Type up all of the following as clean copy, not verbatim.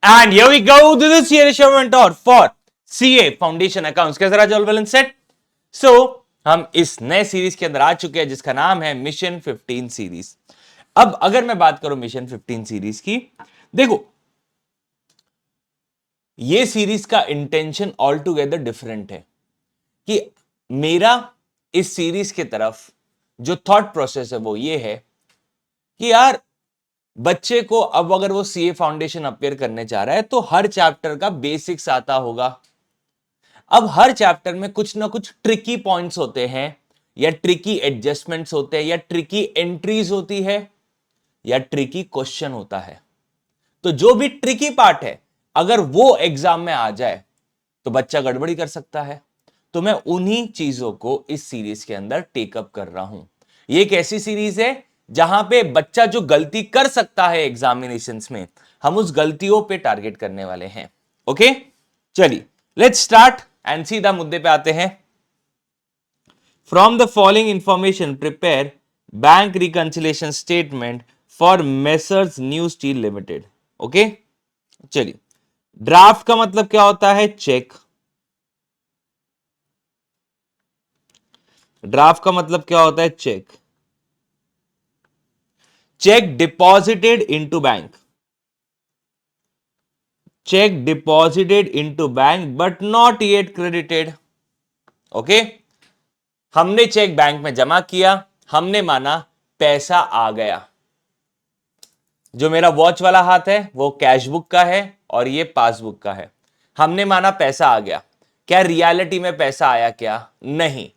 And here we go to this year mentor for CA Foundation Accounts. कैसा रहा all balance set? सो हम इस नए सीरीज के अंदर आ चुके हैं जिसका नाम है मिशन 15 सीरीज। अब अगर मैं बात करूं मिशन 15 सीरीज की, देखो ये सीरीज का इंटेंशन ऑल टुगेदर डिफरेंट है कि मेरा इस सीरीज की तरफ जो थॉट प्रोसेस है वो ये है कि यार बच्चे को अब अगर वो सीए फाउंडेशन अपियर करने जा रहा है तो हर चैप्टर का बेसिक्स आता होगा। अब हर चैप्टर में कुछ ना कुछ ट्रिकी पॉइंट्स होते हैं या ट्रिकी एडजस्टमेंट्स होते हैं या ट्रिकी एंट्रीज होती है या ट्रिकी क्वेश्चन होता है। तो जो भी ट्रिकी पार्ट है अगर वो एग्जाम में आ जाए तो बच्चा गड़बड़ी कर सकता है। तो मैं उन्हीं चीजों को इस सीरीज के अंदर टेकअप कर रहा हूं। ये एक ऐसी सीरीज है जहां पे बच्चा जो गलती कर सकता है एग्जामिनेशंस में, हम उस गलतियों पे टारगेट करने वाले हैं। ओके, चलिए लेट्स स्टार्ट एंड सीधा मुद्दे पे आते हैं। From the following information prepare bank reconciliation statement for messrs new steel limited. Okay, चलिए ड्राफ्ट का मतलब क्या होता है? चेक। ड्राफ्ट का मतलब क्या होता है? Cheque. Cheque deposited into bank, cheque deposited into bank but not yet credited. Okay, हमने चेक बैंक में जमा किया, हमने माना पैसा आ गया। जो मेरा वॉच वाला हाथ है वो कैशबुक का है और ये पासबुक का है। हमने माना पैसा आ गया। क्या रियलिटी में पैसा आया? क्या नहीं।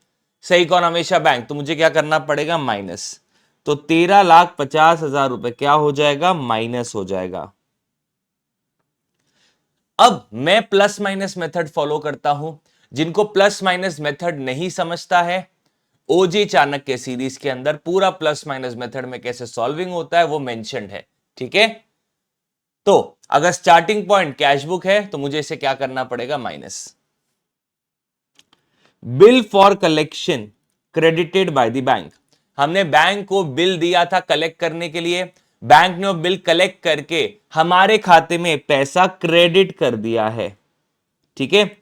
सही कौन? हमेशा बैंक। तो मुझे क्या करना पड़ेगा? माइनस। तो 13,50,000 रुपए क्या हो जाएगा? माइनस हो जाएगा। अब मैं प्लस माइनस मेथड फॉलो करता हूं। जिनको प्लस माइनस मेथड नहीं समझता है, ओजे चाणक्य सीरीज के अंदर पूरा प्लस माइनस मेथड में कैसे सॉल्विंग होता है वो मेंशन्ड है। ठीक है, तो अगर स्टार्टिंग पॉइंट कैशबुक है तो मुझे इसे क्या करना पड़ेगा? Minus. Bill for collection credited by the bank. हमने बैंक को बिल दिया था कलेक्ट करने के लिए, बैंक ने वो बिल कलेक्ट करके हमारे खाते में पैसा क्रेडिट कर दिया है। ठीक है,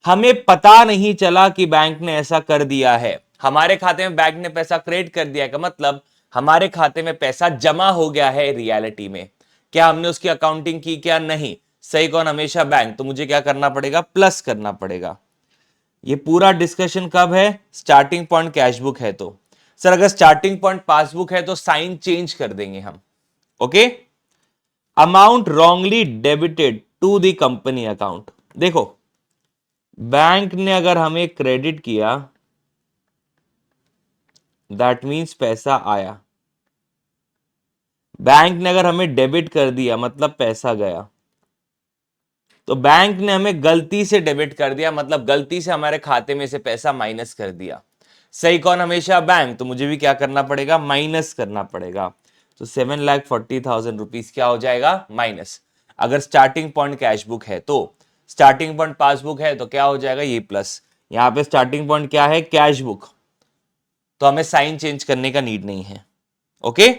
हमें पता नहीं चला कि बैंक ने ऐसा कर दिया है। हमारे खाते में बैंक ने पैसा क्रेडिट कर दिया का मतलब हमारे खाते में पैसा जमा हो गया है रियलिटी में। क्या हमने उसकी अकाउंटिंग की? क्या नहीं। सही कौन? हमेशा बैंक। तो मुझे क्या करना पड़ेगा? प्लस करना पड़ेगा। ये पूरा डिस्कशन कब है? स्टार्टिंग पॉइंट कैशबुक है तो। सर अगर स्टार्टिंग पॉइंट पासबुक है तो साइन चेंज कर देंगे हम। Okay, amount wrongly debited to the company account. देखो बैंक ने अगर हमें क्रेडिट किया दैट मींस पैसा आया, बैंक ने अगर हमें डेबिट कर दिया मतलब पैसा गया। तो बैंक ने हमें गलती से डेबिट कर दिया मतलब गलती से हमारे खाते में से पैसा माइनस कर दिया। सही कौन? हमेशा बैंक। तो मुझे भी क्या करना पड़ेगा? माइनस करना पड़ेगा। तो 7,40,000 रुपीज क्या हो जाएगा? माइनस। अगर स्टार्टिंग पॉइंट कैशबुक है तो, स्टार्टिंग पॉइंट पासबुक है तो क्या हो जाएगा? ये प्लस। यहां पे स्टार्टिंग पॉइंट क्या है? कैशबुक। तो हमें साइन चेंज करने का नीड नहीं है। Okay,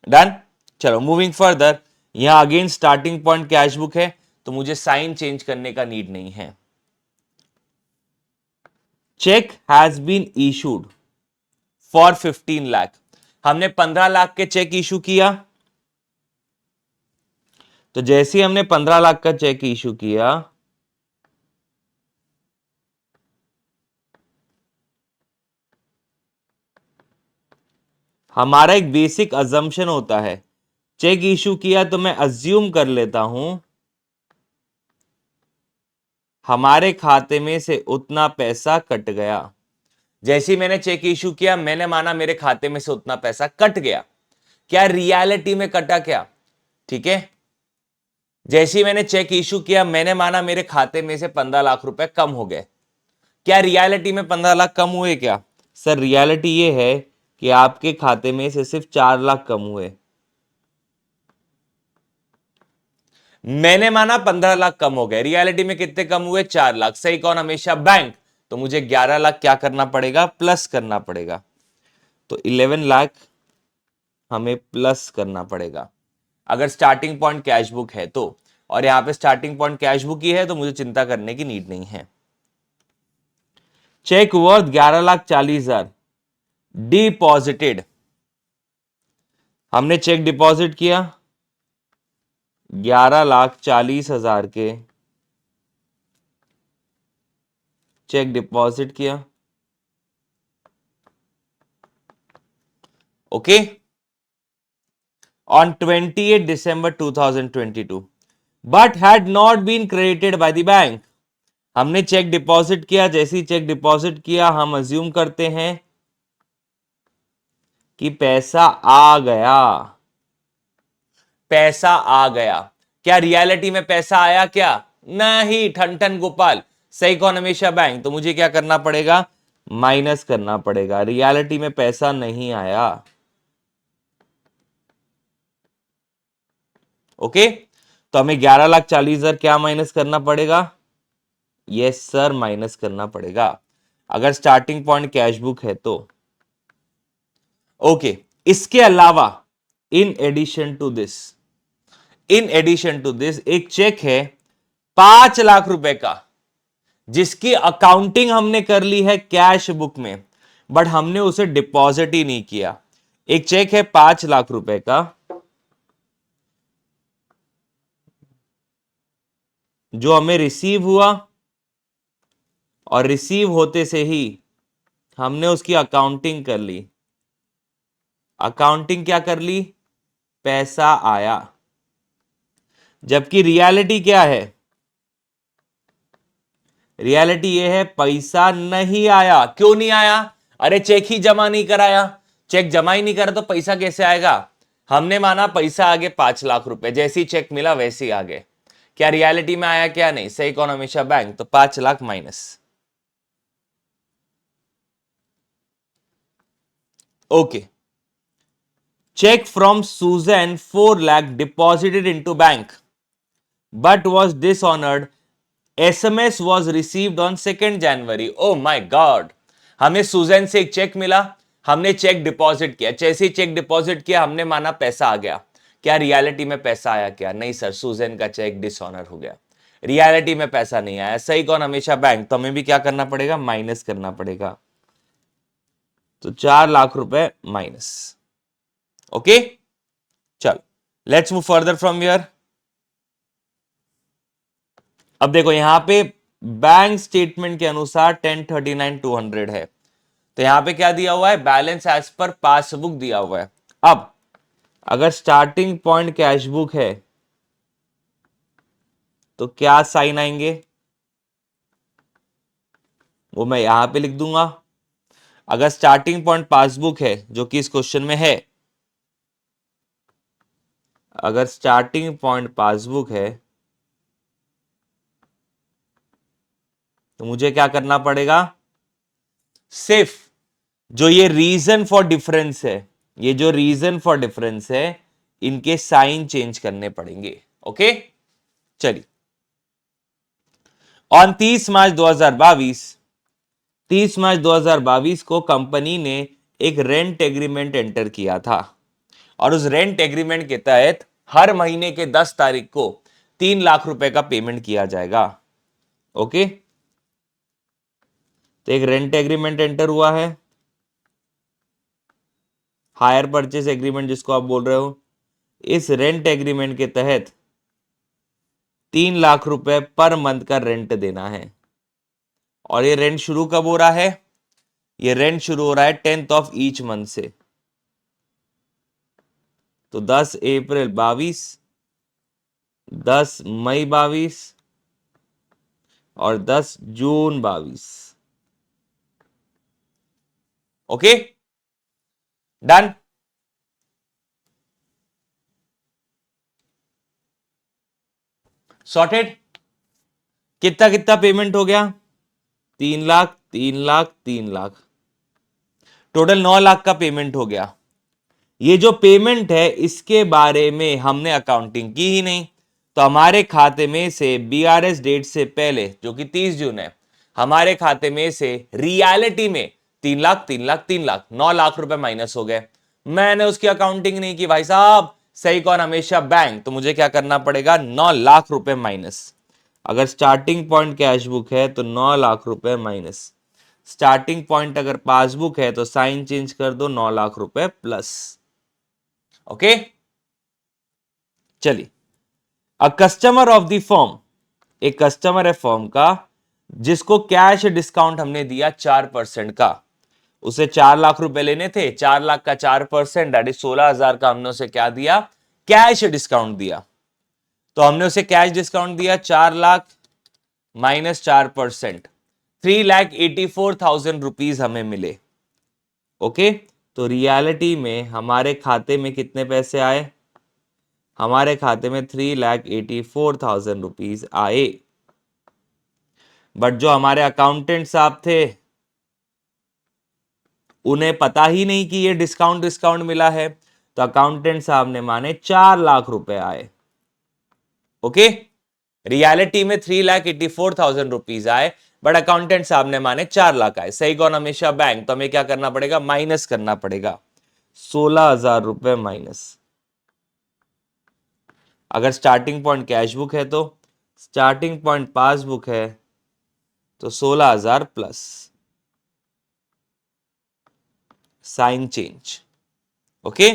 done. चलो मूविंग फर्दर। यहां अगेन स्टार्टिंग पॉइंट कैशबुक है तो मुझे साइन चेंज करने का नीड नहीं है। Cheque has been issued for 15 lakh. हमने 15 लाख के चेक इशू किया। तो जैसे ही हमने 15 लाख का चेक इशू किया हमारा एक बेसिक अजम्पशन होता है, चेक इशू किया तो मैं अज्यूम कर लेता हूं हमारे खाते में से उतना पैसा कट गया। जैसे ही मैंने चेक इशू किया मैंने माना मेरे खाते में से उतना पैसा कट गया। क्या रियलिटी में कटा? क्या? ठीक है, जैसे ही मैंने चेक इशू किया मैंने माना मेरे खाते में से 15 लाख रुपए कम हो गए। क्या रियलिटी में 15 लाख कम हुए? क्या सर? रियलिटी ये है कि आपके खाते में से सिर्फ 4 लाख कम हुए। मैंने माना 15 लाख कम हो गए, रियलिटी में कितने कम हुए? 4 लाख। सही कौन? हमेशा बैंक। तो मुझे 11 लाख क्या करना पड़ेगा? प्लस करना पड़ेगा। तो 11 लाख हमें प्लस करना पड़ेगा अगर स्टार्टिंग पॉइंट कैशबुक है तो। और यहां पे स्टार्टिंग पॉइंट कैश बुक ही है, तो मुझे चिंता करने की नीड नहीं है। चेक वर्थ 11,40,000 डिपॉजिटेड, हमने चेक डिपॉजिट किया 11,40,000 के, चेक डिपॉजिट किया, okay, on 28 December 2022 but had not been credited by the bank। हमने चेक डिपॉजिट किया, जैसे ही चेक डिपॉजिट किया हम अज्यूम करते हैं कि पैसा आ गया, पैसा आ गया। क्या रियलिटी में पैसा आया क्या? नहीं, ठन ठन गोपाल, सही कौन हमेशा बैंक, तो मुझे क्या करना पड़ेगा? माइनस करना पड़ेगा। रियलिटी में पैसा नहीं आया, ओके, तो हमें 11,40,000 क्या माइनस करना पड़ेगा? यस सर, माइनस करना पड़ेगा, अगर स्टार्टिंग पॉइंट कैश बुक है तो। ओके, इसके अलावा in addition to this, in addition to this एक चेक है 5 लाख रुपए का, जिसकी अकाउंटिंग हमने कर ली है कैश बुक में, बट हमने उसे डिपॉजिट ही नहीं किया। एक चेक है 5 लाख रुपए का, जो हमें रिसीव हुआ और रिसीव होते से ही हमने उसकी अकाउंटिंग कर ली। अकाउंटिंग क्या कर ली? पैसा आया। जबकि रियलिटी क्या है? रियलिटी ये है पैसा नहीं आया। क्यों नहीं आया? अरे चेक ही जमा नहीं कराया, चेक जमा ही नहीं करा तो पैसा कैसे आएगा? हमने माना पैसा आगे 5 लाख रुपए, जैसे ही चेक मिला वैसे ही आगे। क्या रियलिटी में आया? क्या नहीं, सही कौन हमेशा बैंक, तो 5 lakh minus. Okay, check from Susan 4 lakh deposited into bank but was dishonored। SMS was received on 2nd January। Oh my God, हमें सुजैन से एक चेक मिला, हमने चेक डिपॉजिट किया, जैसे ही चेक डिपॉजिट किया हमने माना पैसा आ गया। क्या रियलिटी में पैसा आया क्या? नहीं सर, सुजैन का चेक डिसऑनर हो गया, रियलिटी में पैसा नहीं आया। सही कौन हमेशा बैंक, तो हमें भी क्या करना पड़ेगा? माइनस करना पड़ेगा, तो 4 लाख रुपए माइनस। ओके, चलो let's move further from here. अब देखो यहां पे बैंक स्टेटमेंट के अनुसार 1039,200 है, तो यहां पे क्या दिया हुआ है? बैलेंस एज पर पासबुक दिया हुआ है। अब अगर स्टार्टिंग पॉइंट कैश बुक है तो क्या साइन आएंगे? वो मैं यहां पे लिख दूंगा। अगर स्टार्टिंग पॉइंट पासबुक है, जो कि इस क्वेश्चन में है, अगर स्टार्टिंग पॉइंट पासबुक है तो मुझे क्या करना पड़ेगा? सिर्फ जो ये रीजन फॉर डिफरेंस है, ये जो रीजन फॉर डिफरेंस है, इनके साइन चेंज करने पड़ेंगे। ओके, चलिए। ऑन 30 मार्च 2022 को कंपनी ने एक रेंट एग्रीमेंट एंटर किया था, और उस रेंट एग्रीमेंट के तहत हर महीने के 10 तारीख को 3 लाख रुपए का पेमेंट किया जाएगा। ओके, तो एक रेंट एग्रीमेंट एंटर हुआ है, हायर परचेज एग्रीमेंट जिसको आप बोल रहे हो। इस रेंट एग्रीमेंट के तहत 3 लाख रुपए पर मंथ का रेंट देना है, और ये रेंट शुरू कब हो रहा है? ये रेंट शुरू हो रहा है 10th ऑफ ईच मंथ से, तो 10 अप्रैल 22, 10 मई 22 और 10 जून 22। Okay, done. सॉर्टेड। कितना कितना पेमेंट हो गया? 3 लाख, 3 लाख, 3 लाख, टोटल 9 लाख का पेमेंट हो गया। ये जो पेमेंट है इसके बारे में हमने अकाउंटिंग की ही नहीं, तो हमारे खाते में से बीआरएस डेट से पहले, जो कि 30 जून है, हमारे खाते में से रियलिटी में 3 लाख, 3 लाख, 3 लाख, 9 लाख रुपए माइनस हो गए। मैंने उसकी अकाउंटिंग नहीं की भाई साहब, सही कौन, हमेशा बैंक। तो मुझे क्या करना पड़ेगा, 9 लाख रुपए माइनस। अगर स्टार्टिंग पॉइंट कैश बुक है तो 9 लाख रुपए माइनस, स्टार्टिंग पॉइंट अगर पासबुक है तो साइन चेंज कर दो, 9 लाख रुपए प्लस। ओके, चलिए। A customer of the firm, एक कस्टमर है फर्म का जिसको कैश डिस्काउंट हमने दिया 4% का, उसे 4 लाख रुपए लेने थे, 4 लाख का 4% दैट इज 16,000 का हमने उसे क्या दिया, कैश डिस्काउंट दिया। तो हमने उसे कैश डिस्काउंट दिया 4 लाख माइनस 4%, 3,84,000 रुपीज हमें मिले। ओके, तो रियलिटी में हमारे खाते में कितने पैसे आए, हमारे खाते में 3,84,000 रुपीज आए। बट जो हमारे अकाउंटेंट साहब थे उन्हें पता ही नहीं कि ये डिस्काउंट मिला है, तो अकाउंटेंट साहब ने माने 4 लाख रुपए आए। ओके, रियलिटी में 3,84,000 रुपीज आए, बट अकाउंटेंट साहब ने माने 4 लाख आए। सही कौन, हमेशा बैंक। तो हमें क्या करना पड़ेगा, माइनस करना पड़ेगा, 16,000 रुपए माइनस। अगर स्टार्टिंग पॉइंट कैश बुक है तो, स्टार्टिंग पॉइंट पासबुक है तो 16,000 प्लस, साइन चेंज। ओके,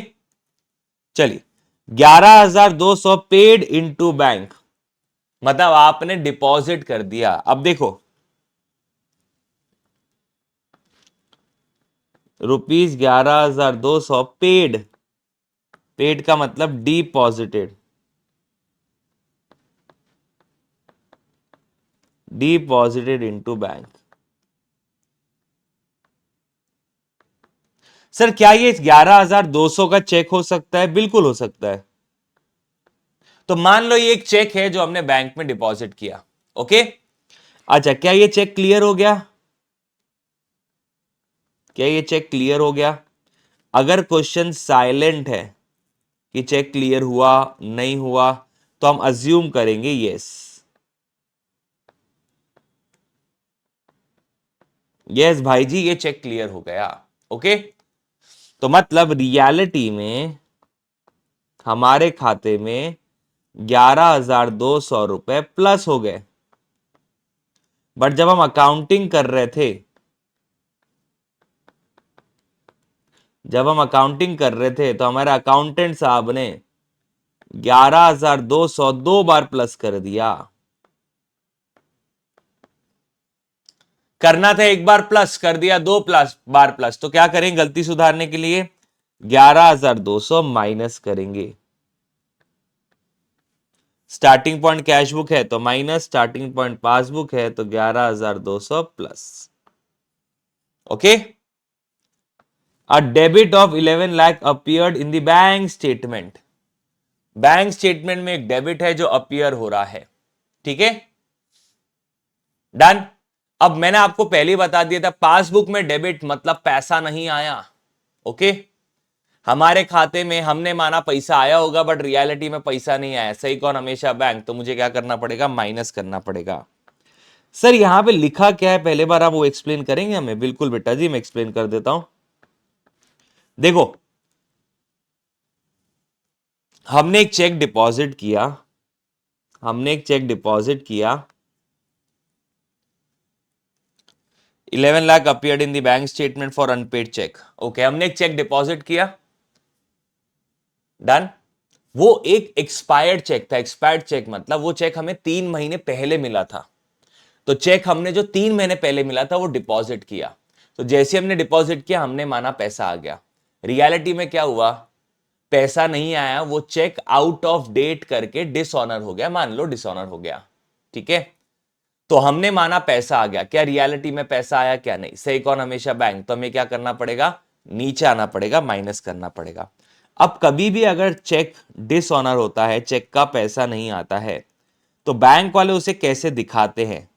चलिए। 11,200 पेड इनटू बैंक, मतलब आपने डिपॉजिट कर दिया। अब देखो, ₹11,200 पेड, पेड का मतलब deposited, deposited into bank. Sir क्या ये 11,200 का चेक हो सकता है? बिल्कुल हो सकता है। तो मान लो ये एक चेक है जो हमने बैंक में डिपॉजिट किया। ओके, अच्छा, क्या ये चेक क्लियर हो गया? क्या ये चेक क्लियर हो गया? अगर क्वेश्चन साइलेंट है कि चेक क्लियर हुआ नहीं हुआ, तो हम अज्यूम करेंगे यस, यस भाई जी ये चेक क्लियर हो गया। ओके, तो मतलब रियलिटी में हमारे खाते में 11,200 रुपए प्लस हो गए। बट जब हम अकाउंटिंग कर रहे थे, तो हमारे अकाउंटेंट साहब ने 11,200 दो बार प्लस कर दिया। करना था एक बार प्लस, कर दिया दो बार प्लस। तो क्या करें गलती सुधारने के लिए, 11,200 माइनस करेंगे। स्टार्टिंग पॉइंट कैश बुक है तो माइनस, स्टार्टिंग पॉइंट पासबुक है तो 11,200 plus. Okay, a debit of 11 lakh appeared in the bank statement, bank statement में एक डेबिट है जो अपीयर हो रहा है। ठीक है, डन। अब मैंने आपको पहले ही बता दिया था, पासबुक में डेबिट मतलब पैसा नहीं आया। ओके, हमारे खाते में हमने माना पैसा आया होगा, बट रियलिटी में पैसा नहीं आया। सही कौन, हमेशा बैंक। तो मुझे क्या करना पड़ेगा, माइनस करना पड़ेगा। सर यहां पे लिखा क्या है, पहले बार आप वो एक्सप्लेन करेंगे हमें? बिल्कुल बेटा जी, मैं एक्सप्लेन कर देता हूं। देखो, हमने एक चेक डिपॉजिट किया, 11 lakh appeared in the bank statement for unpaid cheque. Okay, हमने एक चेक डिपॉजिट किया, डन। वो एक एक्सपायर्ड चेक था। एक्सपायर्ड चेक मतलब वो चेक हमें 3 महीने पहले मिला था। तो चेक हमने जो 3 महीने पहले मिला था वो डिपॉजिट किया। तो जैसे हमने डिपॉजिट किया, हमने माना पैसा आ गया। रियलिटी में क्या हुआ, पैसा नहीं आया, वो चेक आउट ऑफ डेट करके डिसऑनर हो गया। मान लो डिसऑनर हो गया, ठीक है। तो हमने माना पैसा आ गया, क्या रियलिटी में पैसा आया? क्या नहीं। सही कौन, हमेशा बैंक। तो हमें क्या करना पड़ेगा, नीचे आना पड़ेगा, माइनस करना पड़ेगा। अब कभी भी अगर चेक डिसऑनर होता है, चेक का पैसा नहीं आता है, तो बैंक वाले उसे कैसे दिखाते हैं?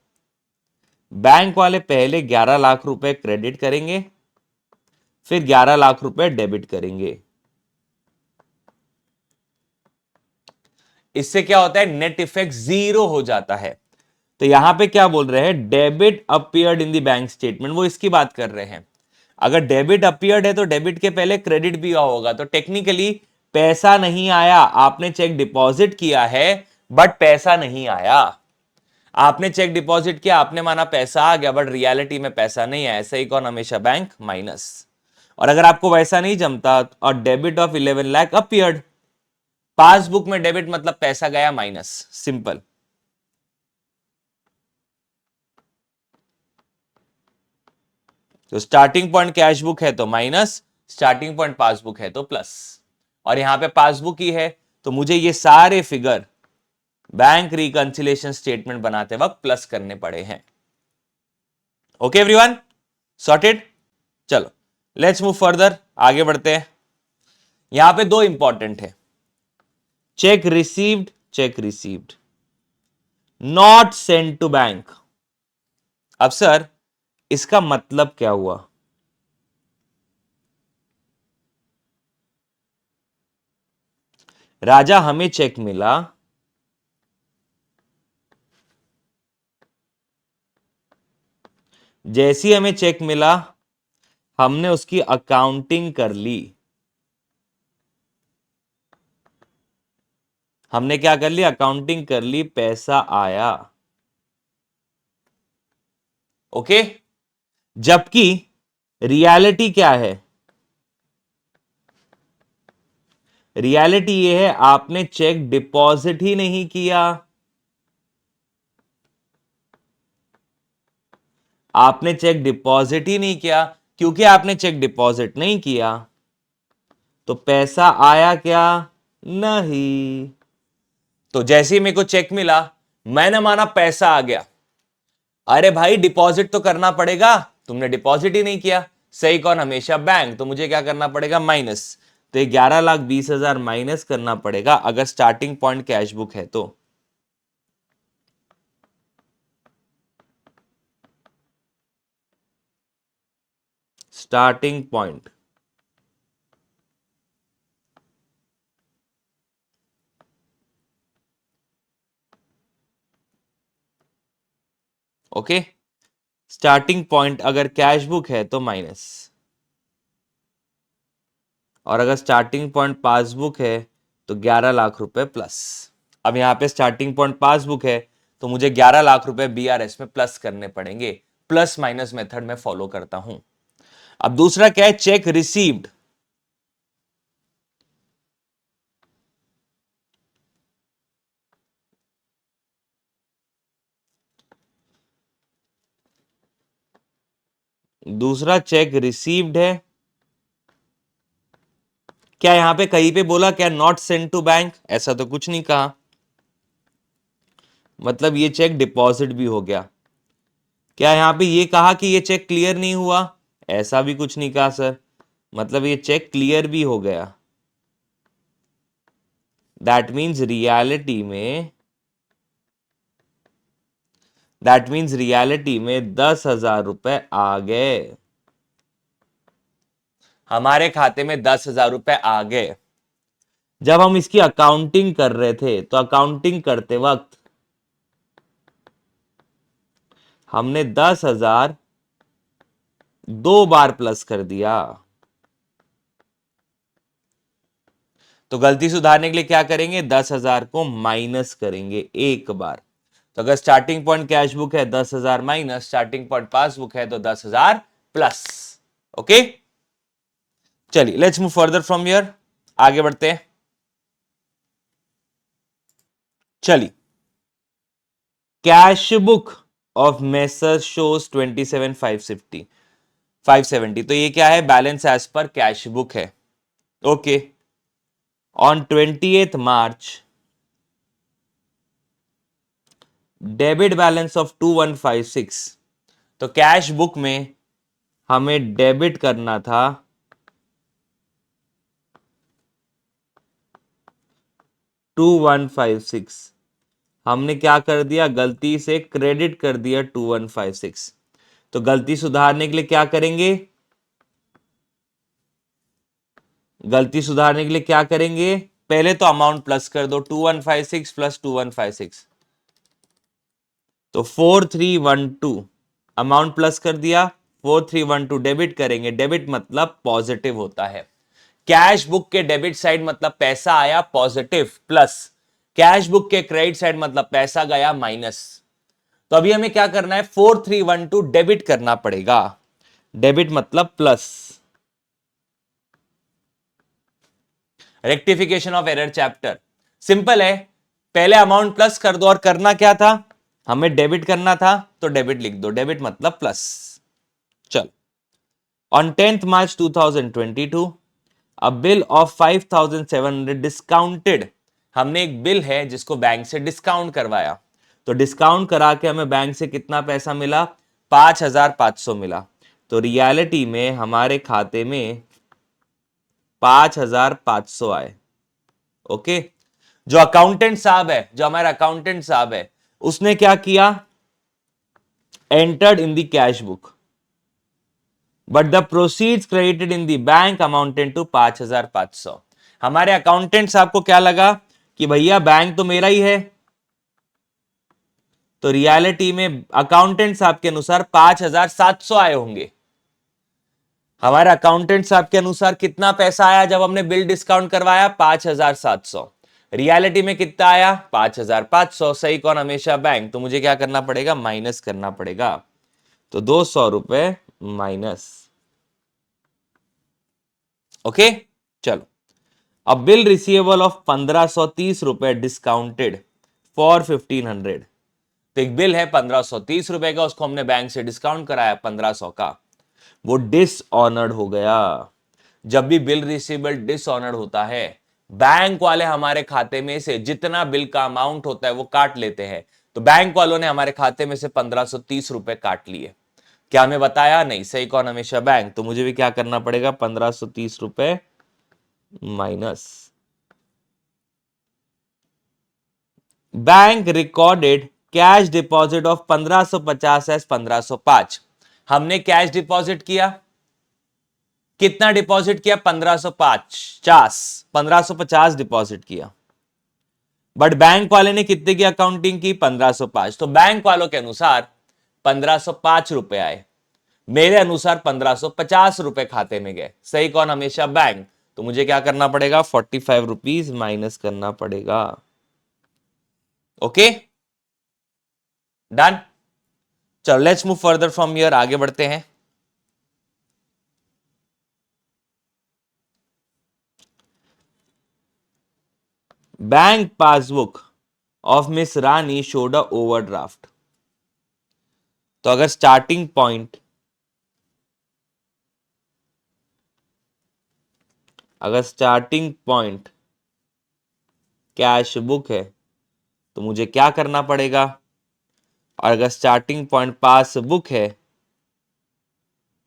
बैंक वाले पहले 11 लाख रुपए क्रेडिट करेंगे, फिर 11 लाख रुपए डेबिट करेंगे। इससे क्या होता है, नेट इफेक्ट 0 हो जाता है। तो यहां पे क्या बोल रहे हैं, debit appeared in the bank statement, वो इसकी बात कर रहे हैं। अगर डेबिट अपीयर्ड है तो डेबिट के पहले क्रेडिट भी हुआ होगा, तो टेक्निकली पैसा नहीं आया, आपने चेक डिपॉजिट किया है बट पैसा नहीं आया। आपने चेक डिपॉजिट किया, आपने माना पैसा आ गया बट रियलिटी में पैसा नहीं आया, ऐसा ही कौन हमेशा बैंक माइनस। और अगर आपको वैसा नहीं जमता और debit of 11 lakh appeared, passbook में डेबिट मतलब पैसा गया माइनस, सिंपल। तो स्टार्टिंग पॉइंट कैश बुक है तो माइनस, स्टार्टिंग पॉइंट पासबुक है तो प्लस, और यहां पे पासबुक ही है तो मुझे ये सारे फिगर बैंक रिकंसिलेशन स्टेटमेंट बनाते वक्त प्लस करने पड़े हैं। Okay everyone, sorted. चलो लेट्स मूव फर्दर, आगे बढ़ते हैं। यहां पे दो इंपॉर्टेंट है, cheque received, cheque received, not send to bank. अब सर इसका मतलब क्या हुआ? राजा हमें चेक मिला, जैसी हमें चेक मिला हमने उसकी अकाउंटिंग कर ली। हमने क्या कर लिया? अकाउंटिंग कर ली, पैसा आया। ओके, जबकि रियलिटी क्या है? रियलिटी ये है आपने चेक डिपॉजिट ही नहीं किया। आपने चेक डिपॉजिट ही नहीं किया, क्योंकि आपने चेक डिपॉजिट नहीं किया तो पैसा आया क्या? नहीं। तो जैसे ही मेरे को चेक मिला, मैंने माना पैसा आ गया, अरे भाई डिपॉजिट तो करना पड़ेगा, तुमने डिपॉजिट ही नहीं किया, सही कौन? हमेशा बैंक। तो मुझे क्या करना पड़ेगा? माइनस। तो ये 11,20,000 माइनस करना पड़ेगा अगर स्टार्टिंग पॉइंट कैश बुक है तो। Starting point okay, starting point अगर कैश बुक है तो माइनस, और अगर स्टार्टिंग पॉइंट पासबुक है तो 11 लाख रुपए प्लस। अब यहां पे स्टार्टिंग पॉइंट पासबुक है तो मुझे 11 लाख रुपए बीआरएस में प्लस करने पड़ेंगे, प्लस माइनस मेथड में फॉलो करता हूं। अब दूसरा क्या है? Cheque received. दूसरा चेक रिसीव्ड है, क्या यहां पे कहीं पे बोला क्या नॉट सेंड टू बैंक? ऐसा तो कुछ नहीं कहा, मतलब ये चेक डिपॉजिट भी हो गया। क्या यहां पे ये कहा कि ये चेक क्लियर नहीं हुआ? ऐसा भी कुछ नहीं कहा सर, मतलब ये चेक क्लियर भी हो गया। दैट मीन्स रियलिटी में, दैट मीन्स रियलिटी में 10,000 रुपए आ गए, हमारे खाते में 10,000 रुपए आ गए। जब हम इसकी अकाउंटिंग कर रहे थे तो अकाउंटिंग करते वक्त हमने 10,000 दो बार प्लस कर दिया। तो गलती सुधारने के लिए क्या करेंगे? 10,000 को माइनस करेंगे एक बार। तो अगर स्टार्टिंग पॉइंट कैश बुक है 10,000 माइनस, स्टार्टिंग पॉइंट पासबुक है तो 10,000 प्लस। ओके, चलिए let's move further from here, आगे बढ़ते हैं। चलिए, cash book of messrs shows 27,550 570, तो ये क्या है? बैलेंस एज पर कैश बुक है। Okay, on 28th March debit balance of 2156, तो कैश बुक में हमें डेबिट करना था 2156, हमने क्या कर दिया? गलती से क्रेडिट कर दिया 2156। तो गलती सुधारने के लिए क्या करेंगे? गलती सुधारने के लिए क्या करेंगे? पहले तो अमाउंट प्लस कर दो, 2156 प्लस 2156, तो 4312 अमाउंट प्लस कर दिया, 4312 डेबिट करेंगे। डेबिट मतलब पॉजिटिव होता है, कैश बुक के डेबिट साइड मतलब पैसा आया पॉजिटिव प्लस, कैश बुक के क्रेडिट साइड मतलब पैसा गया माइनस। तो अभी हमें क्या करना है, 4312 डेबिट करना पड़ेगा। डेबिट मतलब plus. Rectification of error chapter simple है, पहले अमाउंट प्लस कर दो और करना क्या था, हमें डेबिट करना था तो डेबिट लिख दो, डेबिट मतलब प्लस। चलो, on 10th March 2022 a bill of 5700 discounted, हमने एक बिल है जिसको बैंक से डिस्काउंट करवाया, तो डिस्काउंट करा के हमें बैंक से कितना पैसा मिला, 5500 मिला। तो रियलिटी में हमारे खाते में 5500 आए। ओके, जो अकाउंटेंट साहब है, जो हमारा अकाउंटेंट साहब है, उसने क्या किया, entered in the cash book but the proceeds credited in the bank amounted to 5500। हमारे अकाउंटेंट साहब को क्या लगा कि भैया बैंक तो मेरा ही है, तो रियलिटी में अकाउंटेंट साहब के अनुसार 5700 आए होंगे। हमारे अकाउंटेंट साहब के अनुसार कितना पैसा आया जब हमने बिल डिस्काउंट करवाया, 5700। रियलिटी में कितना आया, 5500। सही कौन, हमेशा बैंक। तो मुझे क्या करना पड़ेगा, माइनस करना पड़ेगा। तो 200 रुपए माइनस। ओके, चलो, अब बिल रिसीवेबल ऑफ 1530 रुपए डिस्काउंटेड फॉर 1500। तो एक बिल है 1530 रुपए का, उसको हमने बैंक से डिस्काउंट कराया 1500 का, वो डिसऑनर्ड हो गया। जब भी बिल रिसीवेबल डिसऑनर्ड होता है, बैंक वाले हमारे खाते में से जितना बिल का अमाउंट होता है वो काट लेते हैं। तो बैंक वालों ने हमारे खाते में से 1530 रुपए काट लिए। क्या हमें बताया, नहीं। सही कौन, हमेशा बैंक। तो मुझे भी क्या करना पड़ेगा, 1530 रुपए minus. Bank recorded cash deposit of 1550 as 1505। हमने कैश डिपॉजिट किया, कितना डिपॉजिट किया, 1550, 1550 डिपॉजिट किया। बट बैंक वाले ने कितने की अकाउंटिंग की, 1505। तो बैंक वालों के अनुसार 1505 रुपए आए, मेरे अनुसार 1550 रुपए खाते में गए। सही कौन, हमेशा बैंक। तो मुझे क्या करना पड़ेगा, 45 रुपीज माइनस करना पड़ेगा। Okay, done. चलो, let's move further from here, आगे बढ़ते हैं। Bank passbook of miss Rani showed a overdraft. तो अगर स्टार्टिंग पॉइंट, कैश बुक है तो मुझे क्या करना पड़ेगा, और अगर स्टार्टिंग पॉइंट पासबुक है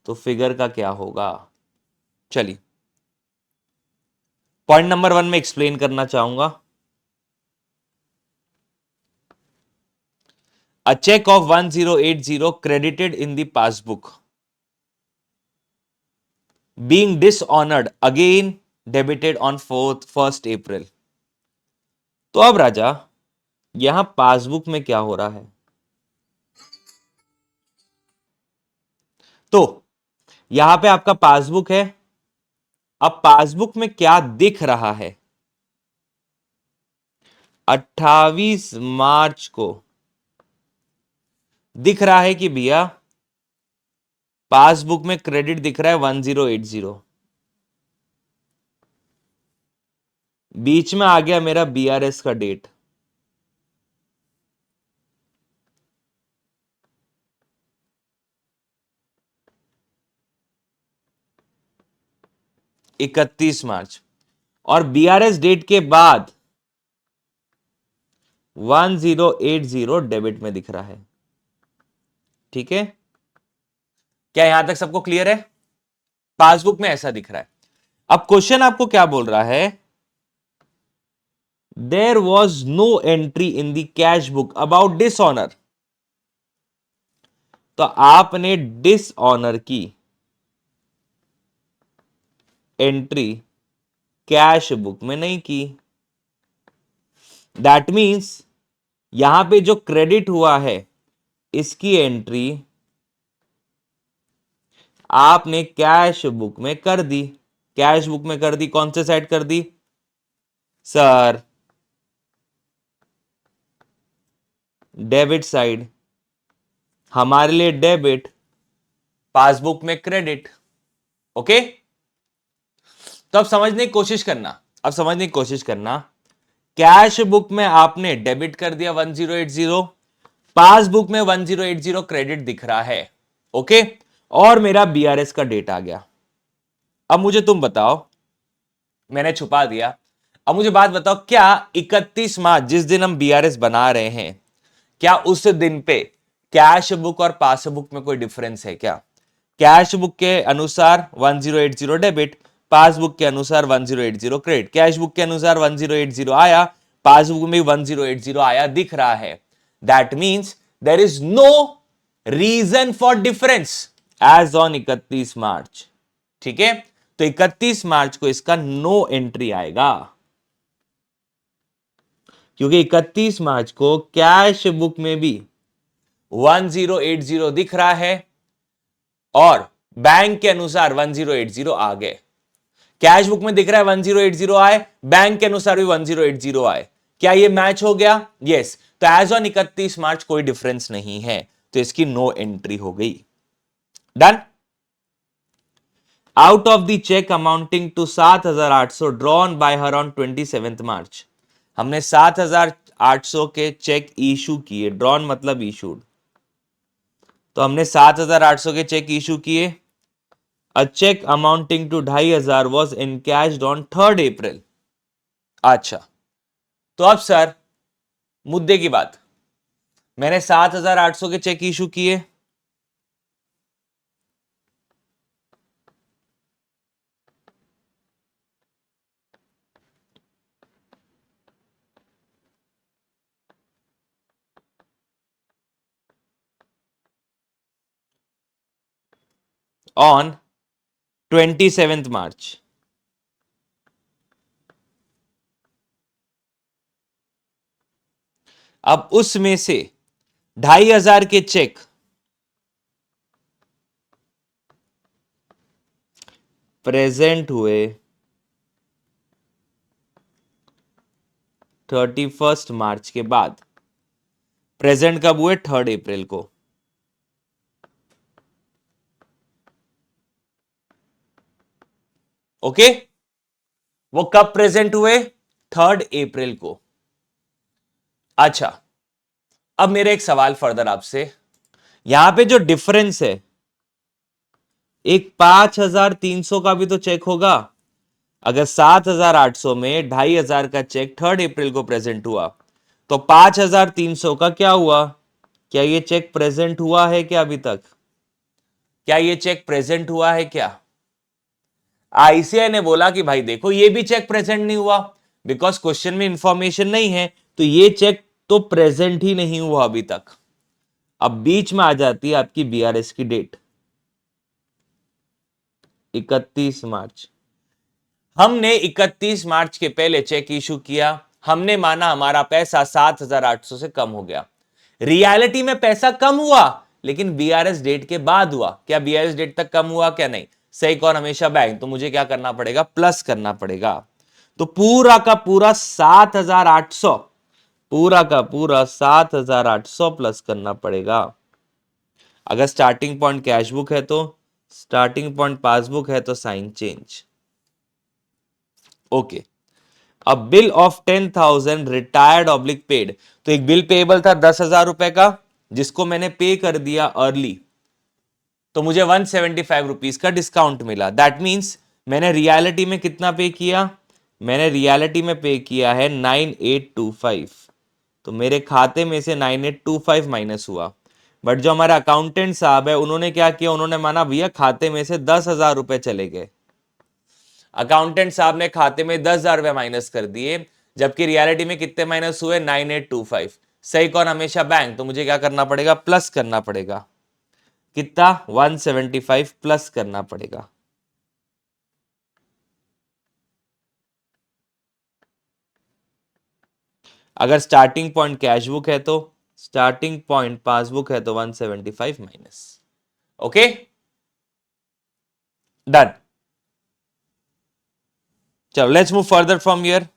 तो फिगर का क्या होगा। चलिए, पॉइंट नंबर 1 में एक्सप्लेन करना चाहूंगा। A check of 1080 credited in the passbook being dishonored again debited on 1st April। तो अब राजा, यहां पासबुक में क्या हो रहा है, तो यहां पे आपका पासबुक है। अब पासबुक में क्या दिख रहा है, 28 मार्च को दिख रहा है कि भैया पासबुक में क्रेडिट दिख रहा है 1080। बीच में आ गया मेरा बीआरएस का डेट, इकतीस मार्च, और बीआरएस डेट के बाद 1080 डेबिट में दिख रहा है। ठीक है, क्या यहां तक सबको क्लियर है, पासबुक में ऐसा दिख रहा है। अब क्वेश्चन आपको क्या बोल रहा है, there was no entry in the cash book about dishonour. तो आपने डिसऑनर की एंट्री कैश बुक में नहीं की। दैट मीन्स यहां पे जो क्रेडिट हुआ है इसकी एंट्री आपने कैश बुक में कर दी। कैश बुक में कर दी, कौन से साइड कर दी सर? डेबिट साइड, हमारे लिए डेबिट, पासबुक में क्रेडिट। ओके, तो अब समझने की कोशिश करना, अब समझने की कोशिश करना। कैश बुक में आपने डेबिट कर दिया 1080, पासबुक में 1080 क्रेडिट दिख रहा है। ओके, और मेरा बीआरएस का डेट आ गया। अब मुझे तुम बताओ, मैंने छुपा दिया, अब मुझे बात बताओ, क्या 31 मार्च जिस दिन हम बीआरएस बना रहे हैं, क्या उस दिन पे कैश बुक और पासबुक में कोई डिफरेंस है क्या? कैश बुक के अनुसार 1080 डेबिट, पासबुक के अनुसार 1080 क्रेडिट। कैश बुक के अनुसार 1080 आया, पासबुक में 1080 आया, दिख रहा है। That means there is no reason for difference as on 31 March. ठीक है, तो 31 मार्च को इसका नो एंट्री आएगा, क्योंकि 31 मार्च को कैश बुक में भी 1080 दिख रहा है और बैंक के अनुसार 1080 आ गए। कैश बुक में दिख रहा है 1080 आए, बैंक के अनुसार भी 1080 आए। क्या ये मैच हो गया? यस। तो एज ऑन 31 मार्च कोई डिफरेंस नहीं है, तो इसकी नो एंट्री हो गई। Done. Out of the cheque amounting to 7800 drawn by her on 27 March, हमने 7800 के चेक इशू किए। ड्रॉन मतलब इशूड, तो हमने 7800 के चेक इशू किए। A cheque amounting to 2500 was encashed on 3 April. अच्छा, तो अब सर मुद्दे की बात, मैंने 7800 के चेक इशू किए, ऑन 27 मार्च। अब उसमें से 2500 के चेक प्रेजेंट हुए 31 मार्च के बाद। प्रेजेंट कब हुए? 3 अप्रैल को। ओके, वो कब प्रेजेंट हुए? 3 अप्रैल को। अच्छा, अब मेरे एक सवाल फर्दर आपसे, यहां पे जो डिफरेंस है, एक 5300 का भी तो चेक होगा। अगर 7800 में 2500 का चेक 3 अप्रैल को प्रेजेंट हुआ, तो 5300 का क्या हुआ? क्या ये चेक प्रेजेंट हुआ है क्या अभी तक? क्या ये चेक प्रेजेंट हुआ है क्या? आईसीआई ने बोला कि भाई देखो ये भी चेक प्रेजेंट नहीं हुआ, बिकॉज क्वेश्चन में इंफॉर्मेशन नहीं है, तो ये चेक तो प्रेजेंट ही नहीं हुआ अभी तक। अब बीच में आ जाती है आपकी बीआरएस की डेट, 31 मार्च। हमने 31 मार्च के पहले चेक इशू किया, हमने माना हमारा पैसा 7800 से कम हो गया। रियलिटी में पैसा कम हुआ, लेकिन बीआरएस डेट के बाद हुआ। क्या बीआरएस डेट तक कम हुआ? क्या नहीं। सही कौन? हमेशा बैंक। तो मुझे क्या करना पड़ेगा? प्लस करना पड़ेगा। तो पूरा का पूरा 7800, पूरा का पूरा 7800 प्लस करना पड़ेगा। अगर स्टार्टिंग पॉइंट कैश बुक है तो, स्टार्टिंग पॉइंट पासबुक है तो साइन चेंज। ओके, अब bill of 10,000 retired oblique paid, तो एक बिल पेएबल था 10,000 रुपए का, जिसको मैंने पे कर दिया अर्ली, तो मुझे 175 रुपीज का डिस्काउंट मिला। दैट मींस मैंने रियलिटी में कितना पे किया? मैंने रियलिटी में पे किया है 9825, तो मेरे खाते में से 9825 माइनस हुआ। बट जो हमारे अकाउंटेंट साहब है, उन्होंने क्या किया? उन्होंने माना भैया खाते में से 10,000 रुपए चले गए। अकाउंटेंट साहब ने खाते में 10,000 रुपए माइनस कर दिए, जबकि रियलिटी में कितने माइनस हुए? 9825। सही कौन? हमेशा बैंक। तो मुझे क्या करना पड़ेगा? प्लस करना पड़ेगा। कितना? 175 प्लस करना पड़ेगा। अगर स्टार्टिंग पॉइंट कैश बुक है तो, स्टार्टिंग पॉइंट पासबुक है तो 175 माइनस। Okay, done. चलो let's move further from here.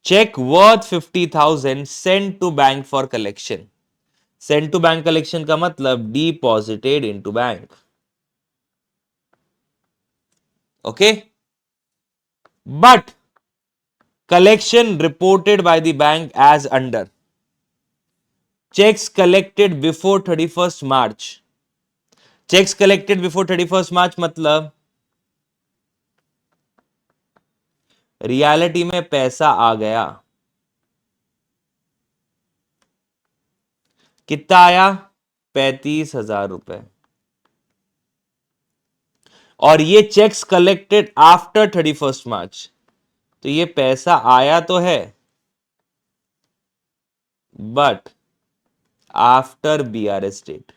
Cheque worth 50,000 send to bank for collection. Send to bank collection का मतलब deposited into bank. Okay, but collection reported by the bank as under. Checks collected before 31st March. Checks collected before 31st March मतलब reality में पैसा आ गया. कितना आया? 35,000 रुपए. और ये चेक्स कलेक्टेड आफ्टर 31st मार्च, तो ये पैसा आया तो है बट आफ्टर बीआरएस डेट.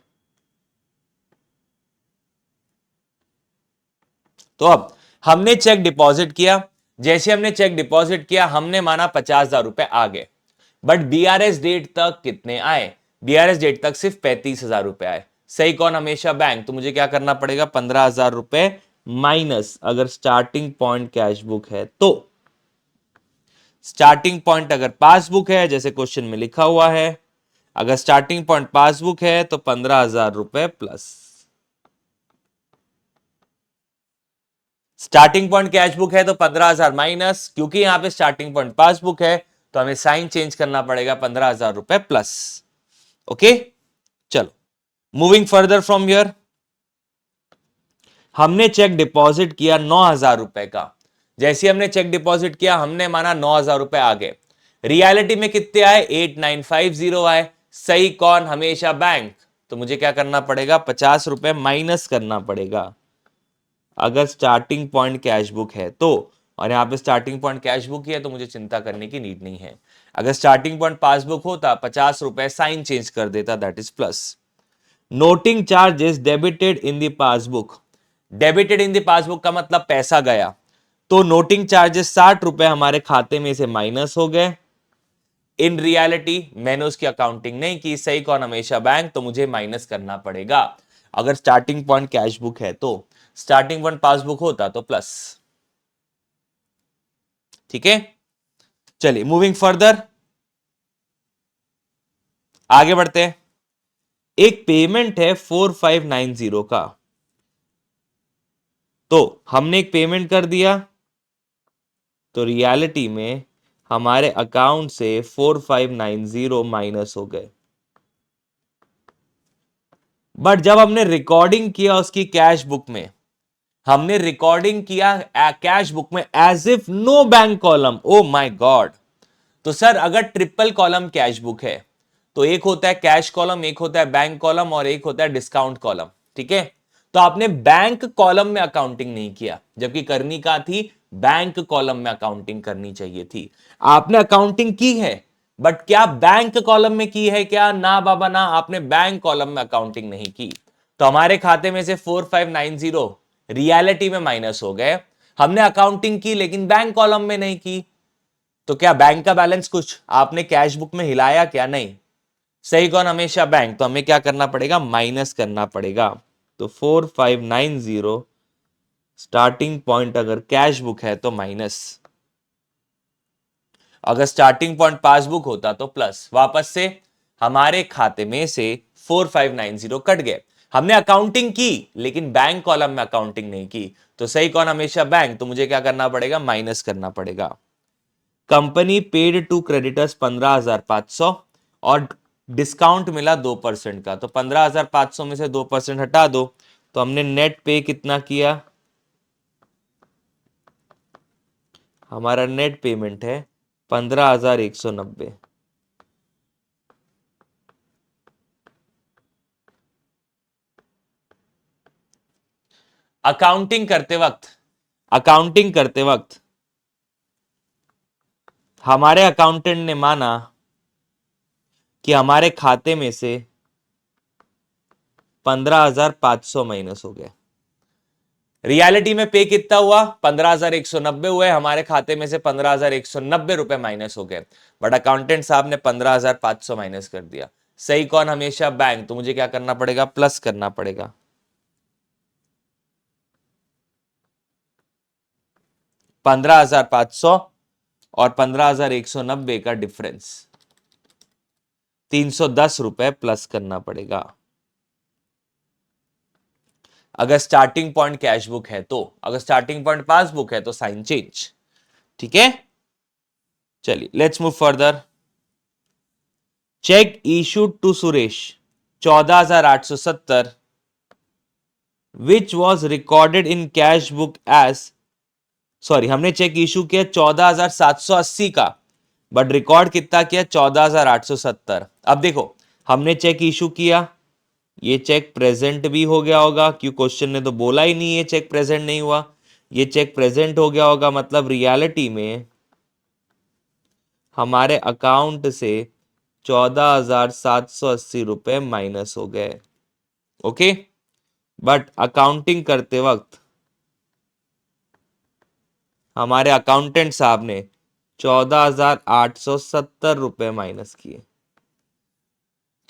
तो अब हमने चेक डिपॉजिट किया. जैसे हमने चेक डिपॉजिट किया हमने माना 50,000 रुपए आ गए, बट बीआरएस डेट तक कितने आए? बीआरएस डेट तक सिर्फ 35,000 रुपए आए. सही कौन? हमेशा बैंक. तो मुझे क्या करना पड़ेगा? 15,000 रुपए माइनस, अगर स्टार्टिंग पॉइंट कैश बुक है तो. स्टार्टिंग पॉइंट अगर पासबुक है, जैसे क्वेश्चन में लिखा हुआ है, अगर स्टार्टिंग पॉइंट पासबुक है तो 15,000 रुपए plus starting point cash book है तो 15,000 माइनस, क्योंकि यहां पे स्टार्टिंग पॉइंट पासबुक है तो हमें साइन चेंज करना पड़ेगा, 15,000 रुपए प्लस. ओके, चलो मूविंग फर्दर फ्रॉम हियर. हमने चेक डिपॉजिट किया 9,000 रुपए का. जैसे हमने चेक डिपॉजिट किया हमने माना 9,000 रुपए आ गए. रियलिटी में कितने आए? 8950 आए. सही कौन? हमेशा बैंक. तो मुझे क्या करना पड़ेगा? 50 रुपए माइनस करना पड़ेगा अगर स्टार्टिंग पॉइंट कैश बुक है तो. और यहां पे स्टार्टिंग पॉइंट कैश बुक ही है तो मुझे चिंता करने की नीड नहीं है. अगर स्टार्टिंग पॉइंट पासबुक होता 50 रुपए साइन चेंज कर देता, that is plus. Noting charges debited in the passbook. Debited in the passbook का मतलब पैसा गया, तो नोटिंग चार्जेस 60 रुपए हमारे खाते में से माइनस हो गए. इन रियलिटी मैंने उसकी अकाउंटिंग नहीं की. सही कौन? हमेशा बैंक. तो मुझे माइनस करना पड़ेगा अगर स्टार्टिंग पॉइंट कैश बुक है तो. स्टार्टिंग पॉइंट पासबुक होता तो प्लस. ठीक है, चलिए मूविंग फर्दर, आगे बढ़ते हैं. एक पेमेंट है 4590 का, तो हमने एक पेमेंट कर दिया तो रियलिटी में हमारे अकाउंट से 4590 माइनस हो गए. बट जब हमने रिकॉर्डिंग किया उसकी कैश बुक में, हमने रिकॉर्डिंग किया कैश बुक में as if no bank column. Oh my god. तो सर अगर ट्रिपल कॉलम कैश बुक है तो एक होता है कैश कॉलम, एक होता है बैंक कॉलम और एक होता है डिस्काउंट कॉलम. ठीक है, तो आपने बैंक कॉलम में अकाउंटिंग नहीं किया, जबकि करनी का थी बैंक कॉलम में अकाउंटिंग करनी चाहिए थी. आपने अकाउंटिंग की है बट क्या बैंक कॉलम में की है? क्या? ना बाबा ना, आपने बैंक कॉलम में अकाउंटिंग नहीं की. तो हमारे खाते में से 4590 रियलिटी में माइनस हो गए. हमने अकाउंटिंग की लेकिन बैंक कॉलम में नहीं की. तो क्या बैंक का बैलेंस कुछ आपने कैश बुक में हिलाया? क्या? नहीं. सही कौन? हमेशा बैंक. तो हमें क्या करना पड़ेगा? माइनस करना पड़ेगा. तो 4590 स्टार्टिंग पॉइंट अगर कैश बुक है तो माइनस, अगर स्टार्टिंग पॉइंट पासबुक होता तो प्लस. वापस से हमारे खाते में से 4590 कट गए. हमने अकाउंटिंग की लेकिन बैंक कॉलम में अकाउंटिंग नहीं की. तो सही कौन? हमेशा बैंक. तो मुझे क्या करना पड़ेगा? माइनस करना पड़ेगा. कंपनी पेड टू क्रेडिटर्स 15,500 और डिस्काउंट मिला 2% का, तो 15,500 में से 2% हटा दो तो हमने नेट पे कितना किया? हमारा नेट पेमेंट है 15,190. अकाउंटिंग करते वक्त हमारे अकाउंटेंट ने माना कि हमारे खाते में से 15,500 माइनस हो गया. रियलिटी में पे कितना हुआ? 15,190 हुए. हमारे खाते में से 15,190 रुपए माइनस हो गए, बट अकाउंटेंट साहब ने 15,500 माइनस कर दिया. सही कौन? हमेशा बैंक. तो मुझे क्या करना पड़ेगा? प्लस करना पड़ेगा. 15,500 और 15,190 का डिफरेंस 310 रुपए प्लस करना पड़ेगा। अगर स्टार्टिंग पॉइंट कैश बुक है तो, अगर स्टार्टिंग पॉइंट पासबुक है तो साइन चेंज। ठीक है, चलिए let's move further. Cheque issued to Suresh 14,870 which was recorded in cash book as, sorry हमने चेक इशू किया 14,780 का, बट रिकॉर्ड कितना किया 14,870। अब देखो हमने चेक इशू किया, ये चेक प्रेजेंट भी हो गया होगा, क्यों क्वेश्चन ने तो बोला ही नहीं ये चेक प्रेजेंट नहीं हुआ, ये चेक प्रेजेंट हो गया होगा, मतलब रियलिटी में हमारे अकाउंट से 14,780 रुपए माइनस हो गए। ओके, बट अकाउंटिंग करते वक्त हमारे अकाउंटेंट साहब ने 14,870 रुपए माइनस किए।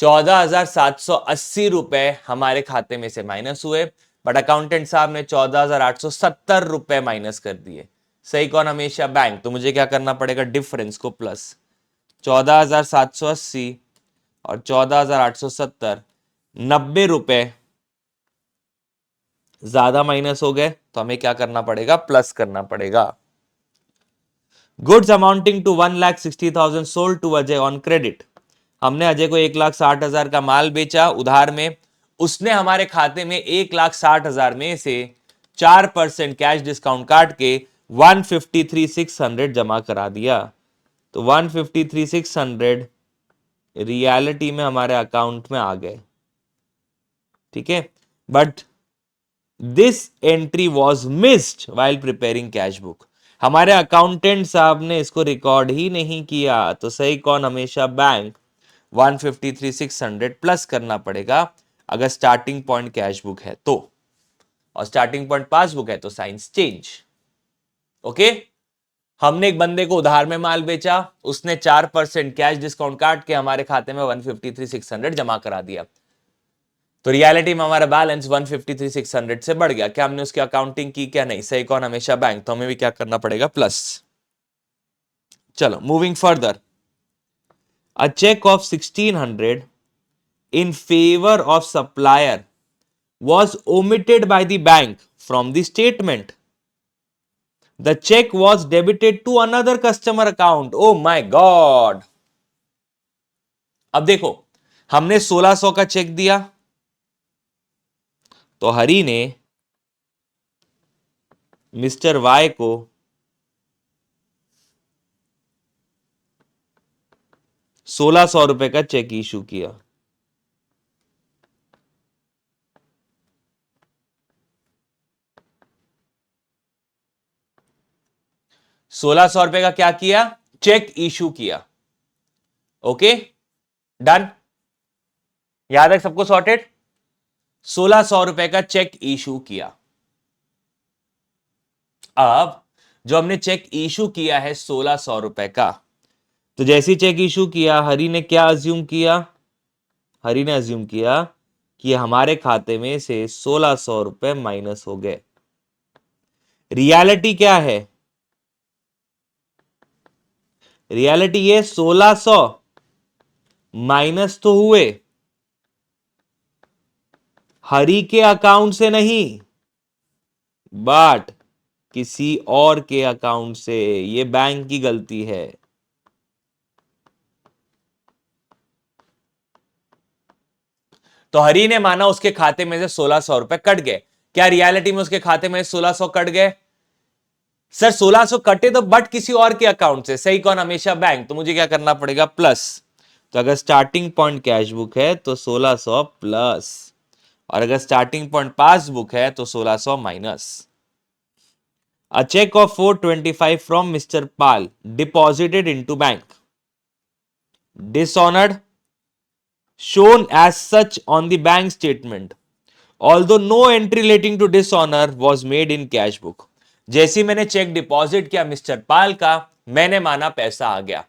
14,780 रुपए हमारे खाते में से माइनस हुए, बट अकाउंटेंट साहब ने 14,870 रुपए माइनस कर दिए। सही कौन? हमेशा बैंक। तो मुझे क्या करना पड़ेगा? डिफरेंस को प्लस 14,780 और 14,870, 90 रुपए ज्यादा माइनस हो गए, तो हमें क्या करना पड़ेगा? प्लस करना पड़ेगा। Goods amounting to 1,60,000 sold to Ajay on credit. हमने अजय को 1,60,000 का माल बेचा उधार में, उसने हमारे खाते में 1,60,000 में से 4% कैश डिस्काउंट काट के 153,600 जमा करा दिया। तो 153,600 रियलिटी में हमारे अकाउंट में आ गए। ठीक है, but this entry was missed while preparing cash book. हमारे अकाउंटेंट साहब ने इसको रिकॉर्ड ही नहीं किया। तो सही कौन? हमेशा बैंक। 153,600 प्लस करना पड़ेगा अगर स्टार्टिंग पॉइंट कैश बुक है तो, और स्टार्टिंग पॉइंट पासबुक है तो साइंस चेंज। ओके, हमने एक बंदे को उधार में माल बेचा, उसने 4% कैश डिस्काउंट काट के हमारे खाते में 153,600 जमा करा दिया। तो रियलिटी में हमारा बैलेंस 153,600 से बढ़ गया। क्या हमने उसकी अकाउंटिंग की? क्या नहीं। सही कौन? हमेशा बैंक। तो हमें भी क्या करना पड़ेगा? प्लस। चलो moving further. A check of 1,600 in favor of supplier was omitted by the bank from the statement. The check was debited to another customer account. Oh my God! अब देखो, हमने 1,600 का चेक दिया, तो हरी ने मिस्टर वाई को 1,600 रुपए का चेक इशू किया। 1,600 रुपए का क्या किया? चेक इशू किया। Okay, done. याद है सबको? सॉर्टेड। 1,600 रुपए का चेक इशू किया। अब जो हमने चेक इशू किया है 1,600 रुपए का, तो जैसे ही चेक इशू किया, हरी ने क्या अज्यूम किया? हरी ने अज्यूम किया कि हमारे खाते में से 1,600 रुपए माइनस हो गए। रियलिटी क्या है? रियलिटी ये 1,600 माइनस तो हुए, हरी के अकाउंट से नहीं, बट किसी और के अकाउंट से। ये बैंक की गलती है। तो हरी ने माना उसके खाते में से 1,600 रुपए कट गए। क्या रियलिटी में उसके खाते में 1,600 कट गए? सर 1,600 कटे तो बट किसी और के अकाउंट से। सही कौन? हमेशा बैंक। तो मुझे क्या करना पड़ेगा? प्लस। तो अगर स्टार्टिंग पॉइंट कैश बुक है तो 1,600 प्लस, और अगर स्टार्टिंग पॉइंट पासबुक है तो 1,600 minus. A check of 425 from Mr. Pal deposited into bank. Dishonored, shown as such on the bank statement, although no entry relating to dishonor was made in cash book. जैसे मैंने check deposit किया mister पाल का, मैंने माना पैसा आ गया।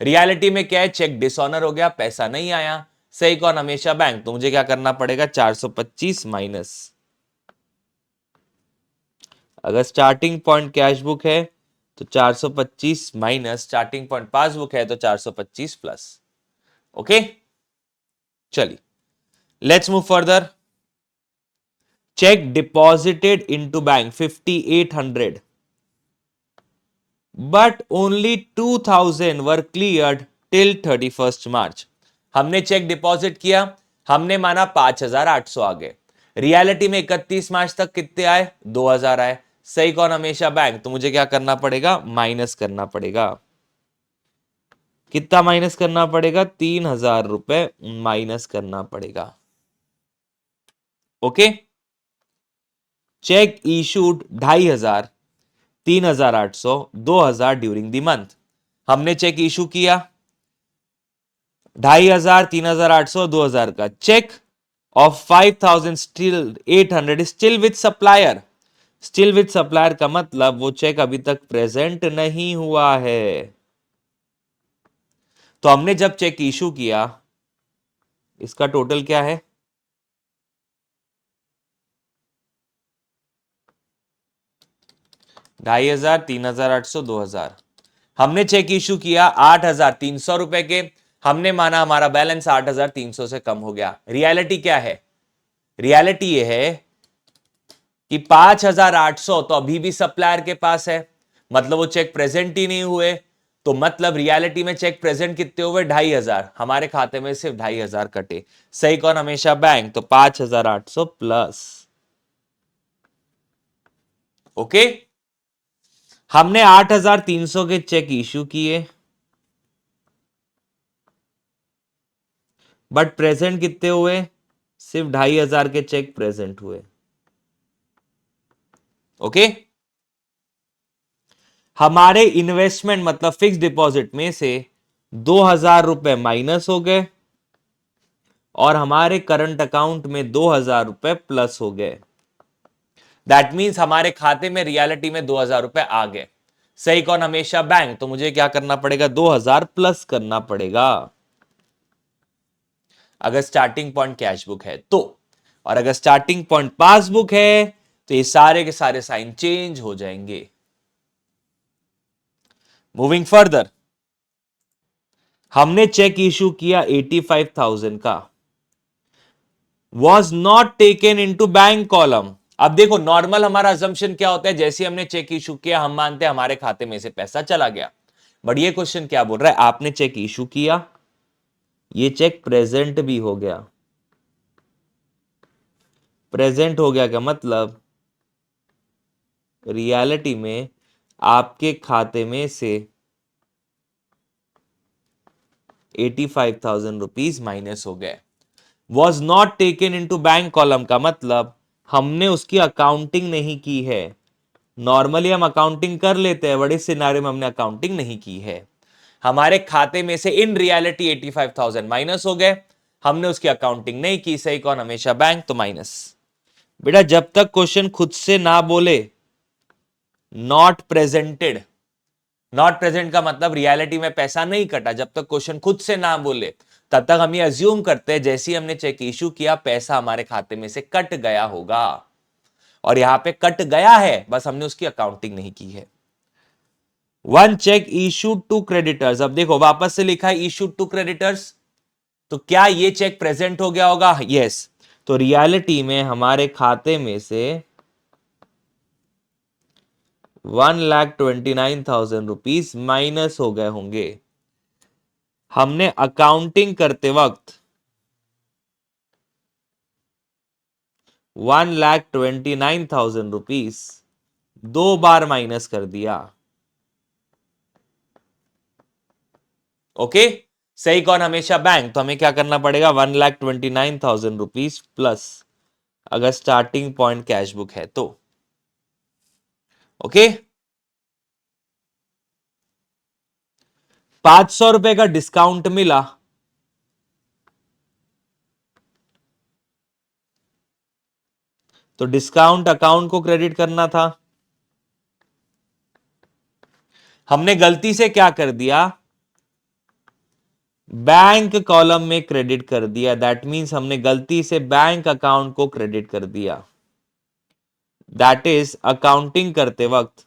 Reality में क्या है? चेक डिसऑनर हो गया, पैसा नहीं आया। सही कौन? हमेशा बैंक। तो मुझे क्या करना पड़ेगा? 425 माइनस। अगर स्टार्टिंग पॉइंट कैश बुक है तो 425 माइनस स्टार्टिंग पॉइंट पासबुक है तो 425 प्लस। ओके, चलिए let's move further. Check deposited into bank 5800 but only 2000 were cleared till 31st मार्च। हमने चेक डिपॉजिट किया, हमने माना 5800 आ गए, रियलिटी में 31 मार्च तक कितने आए? 2000 आए। सही कौन? हमेशा बैंक। तो मुझे क्या करना पड़ेगा? माइनस करना पड़ेगा। कितना माइनस करना पड़ेगा? 3000 रुपए माइनस करना पड़ेगा। Okay, cheque issued 2500, 3800, 2000 during the month. हमने चेक इशू किया 2500, 3800, 2000 का cheque of 5000 still 800 still with supplier. Still with supplier का मतलब वो चेक अभी तक प्रेजेंट नहीं हुआ है। तो हमने जब चेक इशू किया, इसका टोटल क्या है? 2500, 3800, 2000। हमने चेक इशू किया 8300 रुपए के, हमने माना हमारा बैलेंस 8300 से कम हो गया। रियलिटी क्या है? रियलिटी ये है कि 5800 तो अभी भी सप्लायर के पास है, मतलब वो चेक प्रेजेंट ही नहीं हुए। तो मतलब रियलिटी में चेक प्रेजेंट कितने हुए? 2500। हमारे खाते में सिर्फ 2500 कटे। सही कौन? हमेशा बैंक। तो 5800 प्लस। ओके, हमने 8300 के चेक इशू किए बट प्रेजेंट कितने हुए? सिर्फ 2500 के चेक प्रेजेंट हुए। ओके, हमारे इन्वेस्टमेंट मतलब फिक्स डिपॉजिट में से 2000 रुपए माइनस हो गए और हमारे करंट अकाउंट में 2000 रुपए प्लस हो गए। दैट मींस हमारे खाते में रियलिटी में 2000 रुपए आ गए। सही कौन? हमेशा बैंक। तो मुझे क्या करना पड़ेगा? 2000 प्लस करना पड़ेगा अगर स्टार्टिंग पॉइंट कैश बुक है तो। और अगर स्टार्टिंग पॉइंट पासबुक है तो ये सारे के सारे साइन चेंज हो जाएंगे। मूविंग फर्दर, हमने चेक इशू किया 85,000 का, was not taken into bank column. अब देखो नॉर्मल हमारा अजम्पशन क्या होता है? जैसे हमने चेक इशू किया हम मानते हैं हमारे खाते में से पैसा चला गया। बट ये क्वेश्चन क्या बोल रहा है? आपने चेक इशू किया, ये चेक प्रेजेंट भी हो गया। प्रेजेंट हो गया का मतलब रियलिटी में आपके खाते में से 85,000 रुपीज माइनस हो गए। Was not taken into bank column का मतलब हमने उसकी अकाउंटिंग नहीं की है। नॉर्मली हम अकाउंटिंग कर लेते हैं, बड़े सिनारियो में हमने अकाउंटिंग नहीं की है। हमारे खाते में से इन रियलिटी 85,000 माइनस हो गए, हमने उसकी अकाउंटिंग नहीं की। सही कौन? हमेशा बैंक। तो माइनस। बेटा जब तक क्वेश्चन खुद से ना बोले नॉट प्रेजेंटेड, नॉट प्रेजेंट का मतलब रियलिटी में पैसा नहीं कटा, जब तक क्वेश्चन खुद से ना बोले तब तक हम ये अज्यूम करते हैं जैसे ही हमने चेक इशू किया पैसा हमारे खाते में से कट गया होगा। और यहां पे कट गया है, बस हमने उसकी अकाउंटिंग नहीं की है। One cheque issued to creditors. अब देखो वापस से लिखा है इशूड टू क्रेडिटर्स, तो क्या ये चेक प्रेजेंट हो गया होगा? यस। तो रियलिटी में हमारे खाते में से 1,29,000 रुपीज माइनस हो गए होंगे। हमने अकाउंटिंग करते वक्त 1,29,000 रुपीज 2 बार माइनस कर दिया। ओके, सही कौन? हमेशा बैंक। तो हमें क्या करना पड़ेगा? 1,29,000 रुपीज प्लस अगर स्टार्टिंग पॉइंट कैश बुक है तो। ओके, 500 रुपए का डिस्काउंट मिला, तो डिस्काउंट अकाउंट को क्रेडिट करना था। हमने गलती से क्या कर दिया? बैंक कॉलम में क्रेडिट कर दिया। दैट मींस हमने गलती से बैंक अकाउंट को क्रेडिट कर दिया। दैट इज अकाउंटिंग करते वक्त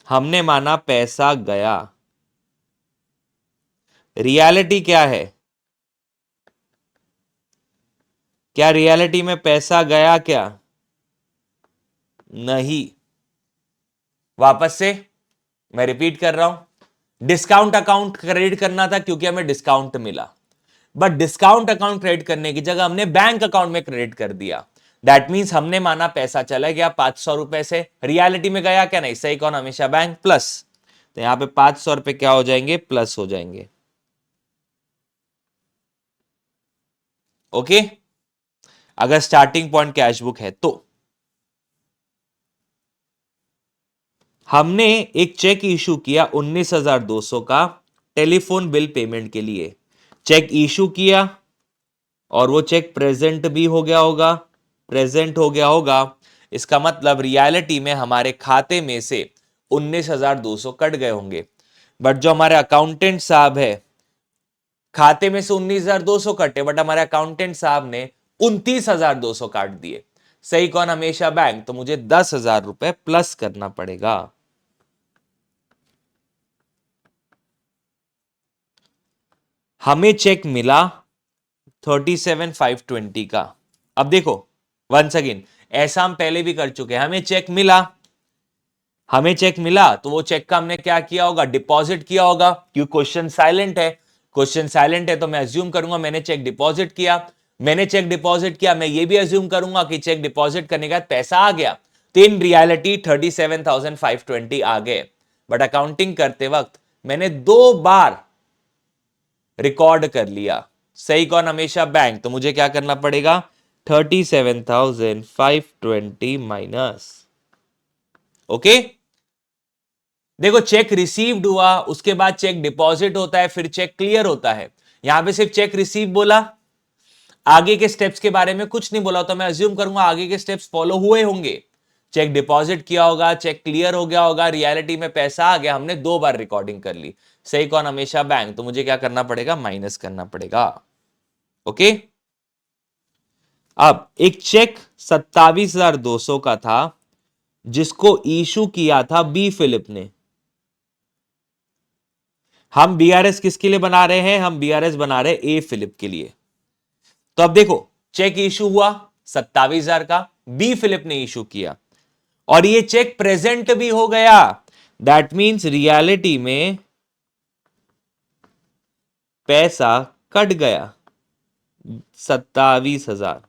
हमने माना पैसा गया, रियलिटी क्या है? क्या रियलिटी में पैसा गया क्या? नहीं। वापस से मैं रिपीट कर रहा हूं, डिस्काउंट अकाउंट क्रेडिट करना था क्योंकि हमें डिस्काउंट मिला, बट डिस्काउंट अकाउंट क्रेडिट करने की जगह हमने बैंक अकाउंट में क्रेडिट कर दिया। दैट मींस हमने माना पैसा चला गया 500 रुपए से, रियलिटी में गया क्या? नहीं। सही कौन? हमेशा बैंक। प्लस, तो यहां पे 500 रुपए क्या हो जाएंगे? प्लस हो जाएंगे। ओके, अगर स्टार्टिंग पॉइंट कैश बुक है तो हमने एक चेक इशू किया 19,200 का टेलीफोन बिल पेमेंट के लिए। चेक इशू किया और वो चेक प्रेजेंट भी हो गया होगा, प्रेजेंट हो गया होगा। इसका मतलब रियलिटी में हमारे खाते में से 19,200 कट गए होंगे, बट जो हमारे अकाउंटेंट साहब है, खाते में से 19,200 कटे, बट हमारे अकाउंटेंट साहब ने 29,200 काट दिए। सही कौन? हमेशा बैंक। तो मुझे 10,000 रुपए प्लस करना पड़ेगा। हमें चेक मिला 37,520 का। अब देखो, वंस अगेन, ऐसा हम पहले भी कर चुके हैं। हमें चेक मिला, हमें चेक मिला तो वो चेक का हमने क्या किया होगा? डिपॉजिट किया होगा, क्योंकि क्वेश्चन साइलेंट है। क्वेश्चन साइलेंट है तो मैं अज्यूम करूंगा मैंने चेक डिपॉजिट किया। मैंने चेक डिपॉजिट किया, मैं ये भी अज्यूम करूंगा कि चेक डिपॉजिट करने के बाद पैसा आ गया। तो इन रियलिटी 37,520 आ गए, बट अकाउंटिंग करते वक्त मैंने 2 बार रिकॉर्ड कर लिया। सही कौन? हमेशा बैंक। तो मुझे क्या करना पड़ेगा? 37,520 माइनस। ओके, देखो, चेक रिसीव्ड हुआ, उसके बाद चेक डिपॉजिट होता है, फिर चेक क्लियर होता है। यहां पे सिर्फ चेक रिसीव बोला, आगे के स्टेप्स के बारे में कुछ नहीं बोला, तो मैं अज्यूम करूंगा आगे के स्टेप्स फॉलो हुए होंगे। चेक डिपॉजिट किया होगा, चेक क्लियर हो गया होगा, रियलिटी में पैसा आ गया, हमने 2 बार रिकॉर्डिंग कर ली। सही कौन? हमेशा बैंक। तो मुझे क्या करना पड़ेगा? माइनस करना पड़ेगा। ओके, अब एक चेक 27,200 का था जिसको इशू किया था बी फिलिप ने। हम बीआरएस किसके लिए बना रहे हैं? हम बीआरएस बना रहे हैं ए फिलिप के लिए। तो अब देखो, चेक इशू हुआ 27,000 का, बी फिलिप ने इशू किया और ये चेक प्रेजेंट भी हो गया। दैट मींस रियलिटी में पैसा कट गया 27,000।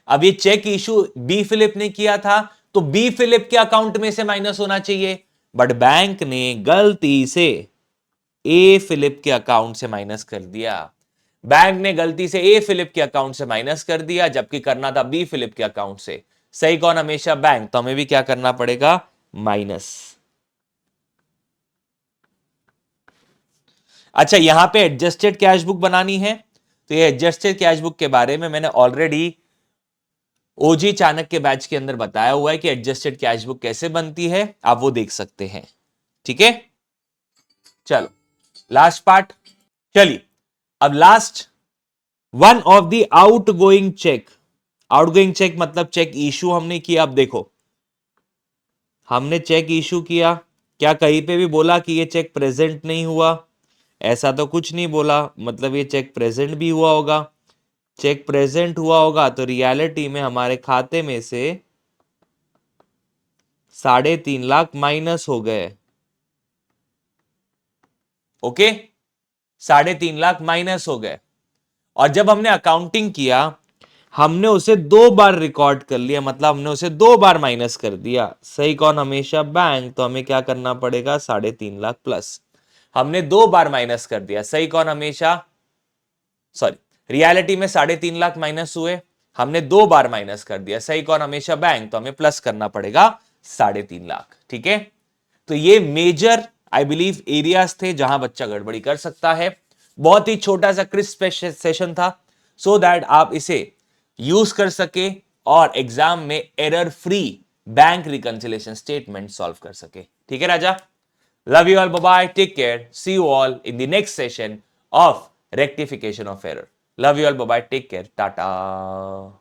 अब ये चेक इशू बी फिलिप ने किया था तो बी फिलिप के अकाउंट में से माइनस होना चाहिए, बट बैंक ने गलती से ए फिलिप के अकाउंट से माइनस कर दिया। बैंक ने गलती से ए फिलिप के अकाउंट से माइनस कर दिया, जबकि करना था बी फिलिप के अकाउंट से। सही कौन? हमेशा बैंक। तो हमें भी क्या करना पड़ेगा? माइनस। अच्छा, यहां पे एडजस्टेड कैश बुक बनानी है, तो ये एडजस्टेड कैश बुक के बारे में मैंने ऑलरेडी ओजी चाणक्य बैच के अंदर बताया हुआ है कि एडजस्टेड कैश बुक कैसे बनती है, आप वो देख सकते हैं। ठीक है, चलो लास्ट पार्ट। चलिए, अब last one of the outgoing cheque. Outgoing cheque मतलब चेक इशू हमने किया। अब देखो, हमने चेक इशू किया, क्या कहीं पे भी बोला कि ये चेक प्रेजेंट नहीं हुआ? ऐसा तो कुछ नहीं बोला, मतलब ये चेक प्रेजेंट भी हुआ होगा। चेक प्रेजेंट हुआ होगा तो रियलिटी में हमारे खाते में से 3.5 लाख माइनस हो गए। ओके, 3.5 लाख माइनस हो गए, और जब हमने अकाउंटिंग किया हमने उसे 2 बार रिकॉर्ड कर लिया, मतलब हमने उसे 2 बार माइनस कर दिया। सही कौन? हमेशा बैंक। तो हमें क्या करना पड़ेगा? 3.5 लाख प्लस। हमने 2 बार माइनस कर दिया। सही कौन? हमेशा, सॉरी, रियलिटी में 3.5 लाख माइनस हुए, हमने 2 बार माइनस कर दिया। सही कौन? हमेशा बैंक। तो हमें प्लस करना पड़ेगा 3.5 लाख। ठीक है, तो ये मेजर आई बिलीव एरियाज थे जहां बच्चा गड़बड़ी कर सकता है। बहुत ही छोटा सा क्रिस्प सेशन था, सो दैट आप इसे यूज कर सके और एग्जाम में error free bank reconciliation statement solve कर सके। ठीक है राजा, love you all, bye bye, take care, see you all in the next session of rectification of error. Love you all, bye bye, take care, tata.